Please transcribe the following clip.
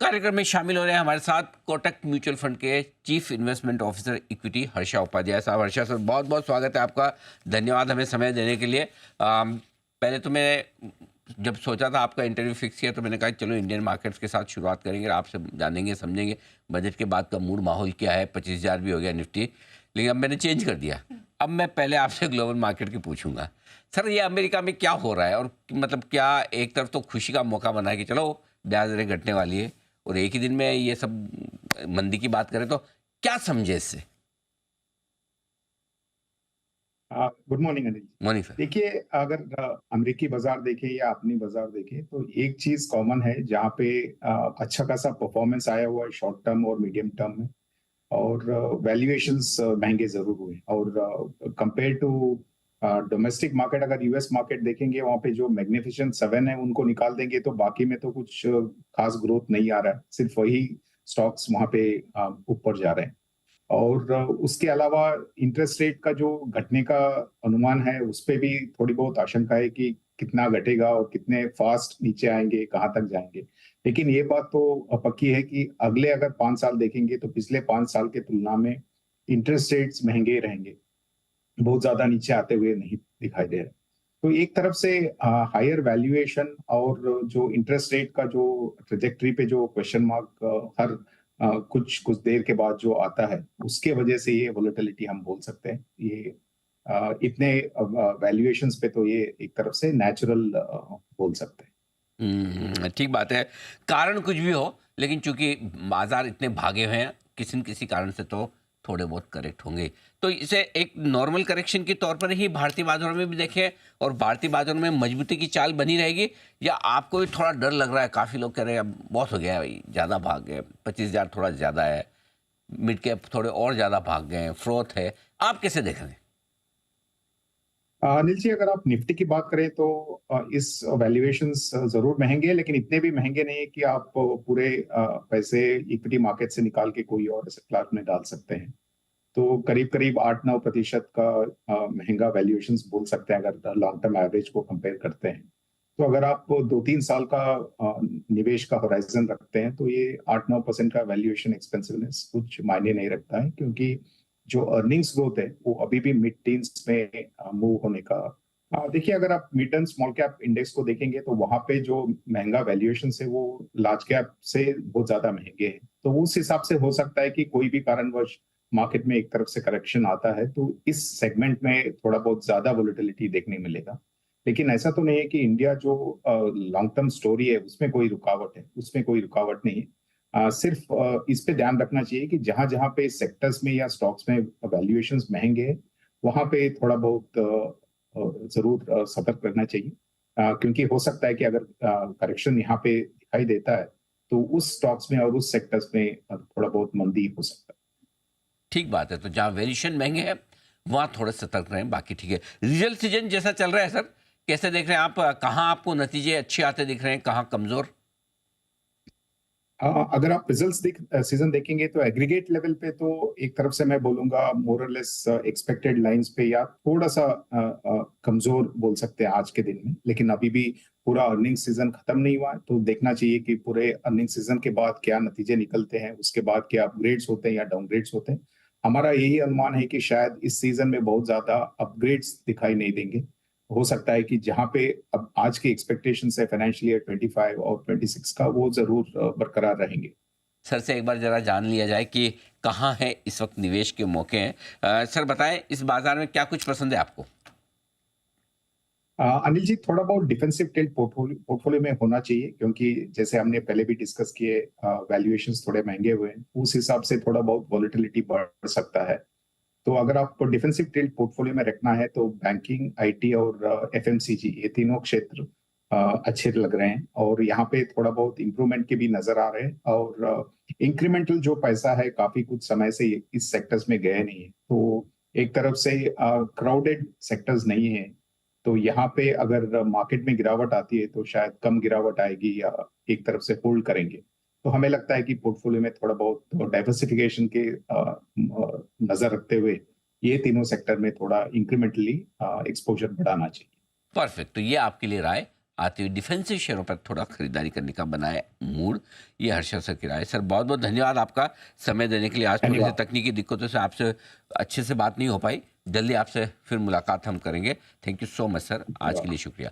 कार्यक्रम में शामिल हो रहे हैं हमारे साथ कोटक म्यूचुअल फंड के chief investment officer equity Harsha Upadhyay साहब। हर्षा सर, बहुत बहुत स्वागत है आपका। धन्यवाद हमें समय देने के लिए। पहले तो मैं जब सोचा था आपका इंटरव्यू फिक्स किया तो मैंने कहा चलो इंडियन मार्केट्स के साथ शुरुआत करेंगे, आपसे जानेंगे समझेंगे बजट के बाद का मूड माहौल क्या है। 25,000 भी हो गया निफ्टी, लेकिन अब मैंने चेंज कर दिया। अब मैं पहले आपसे ग्लोबल मार्केट की पूछूंगा। सर, ये अमेरिका में क्या हो रहा है और मतलब क्या एक तरफ तो खुशी का मौका बना है कि चलो ब्याज दरें घटने वाली है और एक ही दिन में ये सब मंदी की बात करें तो क्या समझे इससे? Good morning Anil ji. Morning sir. देखिए, अगर अमेरिकी बाजार देखें या अपनी बाजार देखें तो एक चीज कॉमन है जहाँ पे अच्छा खासा परफॉर्मेंस आया हुआ है शॉर्ट टर्म और मीडियम टर्म में। और वैल्यूएशंस महंगे जरूर हुए और कंपेयर टू डोमेस्टिक मार्केट, अगर यूएस मार्केट देखेंगे वहाँ पे जो मैग्निफिसेंट सेवन है उनको निकाल देंगे तो बाकी में तो कुछ खास ग्रोथ नहीं आ रहा है, सिर्फ वही स्टॉक्स वहाँ पे ऊपर जा रहे हैं। और उसके अलावा इंटरेस्ट रेट का जो घटने का अनुमान है उस पे भी थोड़ी बहुत आशंका है कि कितना घटेगा और कितने फास्ट नीचे आएंगे, कहाँ तक जाएंगे। लेकिन ये बात तो पक्की है कि अगले अगर 5 साल देखेंगे तो पिछले 5 साल के तुलना में इंटरेस्ट रेट्स महंगे रहेंगे, बहुत ज्यादा नीचे आते हुए नहीं दिखाई दे रहे। तो एक तरफ से हायर वैल्यूएशन और जो इंटरेस्ट रेट का जो ट्रेजेक्टरी पे जो क्वेश्चन मार्क हर कुछ कुछ देर के बाद जो आता है उसके वजह से ये वोलेटिलिटी हम बोल सकते हैं। ये इतने वैल्यूएशंस पे तो ये एक तरफ से नेचुरल बोल सकते हैं। ठीक बात है। कारण कुछ भी हो, लेकिन चूंकि बाजार इतने भागे हुए हैं किसी न किसी कारण से तो थोड़े बहुत करेक्ट होंगे। तो इसे एक नॉर्मल करेक्शन के तौर पर ही भारतीय बाजारों में भी देखें और भारतीय बाजारों में मजबूती की चाल बनी रहेगी, या आपको भी थोड़ा डर लग रहा है? काफ़ी लोग कह रहे हैं अब बहुत हो गया है भाई, ज़्यादा भाग गए, 25,000 थोड़ा ज़्यादा है, मिड कैप थोड़े और ज़्यादा भाग गए हैं, फ्रोथ है। आप कैसे देख रहे हैं? अनिल जी, अगर आप निफ्टी की बात करें तो इस वैल्यूएशंस जरूर महंगे हैं, लेकिन इतने भी महंगे नहीं है कि आप पूरे पैसे इक्विटी मार्केट से निकाल के कोई और एसेट क्लास में डाल सकते हैं। तो करीब करीब 8-9% का महंगा वैल्यूएशंस बोल सकते हैं अगर लॉन्ग टर्म एवरेज को कंपेयर करते हैं। तो अगर आप 2-3 साल का निवेश का होराइजन रखते हैं तो ये 8-9% का वैल्यूएशन एक्सपेंसिवनेस कुछ मायने नहीं रखता है, क्योंकि जो अर्निंग्स ग्रोथ है वो अभी भी मिड टीन्स में मूव होने का। देखिए, अगर आप mid and small cap index को देखेंगे तो वहां पे जो महंगा वैल्यूएशन है वो लार्ज कैप से बहुत ज्यादा महंगे हैं। तो उस हिसाब से हो सकता है कि कोई भी कारणवश मार्केट में एक तरफ से करेक्शन आता है तो इस सेगमेंट में थोड़ा बहुत ज्यादा वोलेटिलिटी देखने मिलेगा। लेकिन ऐसा तो नहीं है कि इंडिया जो लॉन्ग टर्म स्टोरी है उसमें कोई रुकावट है, उसमें कोई रुकावट नहीं है। सिर्फ इस पे ध्यान रखना चाहिए कि जहां जहां पे सेक्टर्स में या स्टॉक्स में वैल्यूएशंस महंगे हैं वहां पे थोड़ा बहुत जरूर सतर्क रहना चाहिए। क्योंकि हो सकता है कि अगर करेक्शन यहाँ पे दिखाई देता है तो उस स्टॉक्स में और उस सेक्टर्स में थोड़ा बहुत मंदी हो सकता है। ठीक बात है। तो जहाँ वेरिएशन महंगे हैं वहाँ थोड़े सतर्क रहें, बाकी ठीक है। रिजल्ट सीजन जैसा चल रहा है सर, कैसे देख रहे हैं आप? कहाँ आपको नतीजे अच्छे आते दिख रहे हैं, कहाँ कमजोर? अगर आप रिजल्ट्स सीजन देखेंगे तो एग्रीगेट लेवल पे तो एक तरफ से मैं बोलूंगा मोर और लेस एक्सपेक्टेड लाइंस पे या थोड़ा सा कमजोर बोल सकते हैं आज के दिन में। लेकिन अभी भी पूरा अर्निंग सीजन खत्म नहीं हुआ है तो देखना चाहिए कि पूरे अर्निंग सीजन के बाद क्या नतीजे निकलते हैं, उसके बाद क्या अपग्रेड्स होते हैं या डाउनग्रेड्स होते हैं। हमारा यही अनुमान है कि शायद इस सीजन में बहुत ज्यादा अपग्रेड्स दिखाई नहीं देंगे। हो सकता है कि जहां पे अब आज की एक्सपेक्टेशन है फाइनेंशियल ईयर 25 और 26 का वो जरूर बरकरार रहेंगे। सर से एक बार जरा जान लिया जाए कि कहाँ है इस वक्त निवेश के मौके हैं। सर बताएं, इस बाजार में क्या कुछ पसंद है आपको? अनिल जी, थोड़ा बहुत डिफेंसिव टिल्ट पोर्टफोलियो में होना चाहिए, क्योंकि जैसे हमने पहले भी डिस्कस किए वैल्यूएशंस थोड़े महंगे हुए हैं, उस हिसाब से थोड़ा बहुत वॉलेटिलिटी बढ़ सकता है। तो अगर आपको डिफेंसिव टिल्ट पोर्टफोलियो में रखना है तो बैंकिंग, आईटी और एफएमसीजी ये तीनों क्षेत्र अच्छे लग रहे हैं और यहाँ पे थोड़ा बहुत इंप्रूवमेंट के भी नजर आ रहे हैं। और इंक्रीमेंटल जो पैसा है काफी कुछ समय से इस सेक्टर्स में गए नहीं है, तो एक तरफ से क्राउडेड सेक्टर्स नहीं है। तो यहाँ पे अगर मार्केट में गिरावट आती है तो शायद कम गिरावट आएगी या एक तरफ से होल्ड करेंगे। तो हमें लगता है कि पोर्टफोलियो में थोड़ा बहुत डाइवर्सिफिकेशन के नजर रखते हुए ये तीनों सेक्टर में थोड़ा इंक्रीमेंटली एक्सपोजर बढ़ाना चाहिए। परफेक्ट। तो ये आपके लिए राय। आते हुए डिफेंसिव शेयरों पर थोड़ा खरीदारी करने का बनाए मूड। ये हर्षा सर की राय। सर बहुत बहुत धन्यवाद आपका समय देने के लिए। आज थोड़ी सी तकनीकी दिक्कतों से आपसे अच्छे से बात नहीं हो पाई, जल्दी आपसे फिर मुलाकात हम करेंगे। Thank you so much sir, आज के लिए शुक्रिया।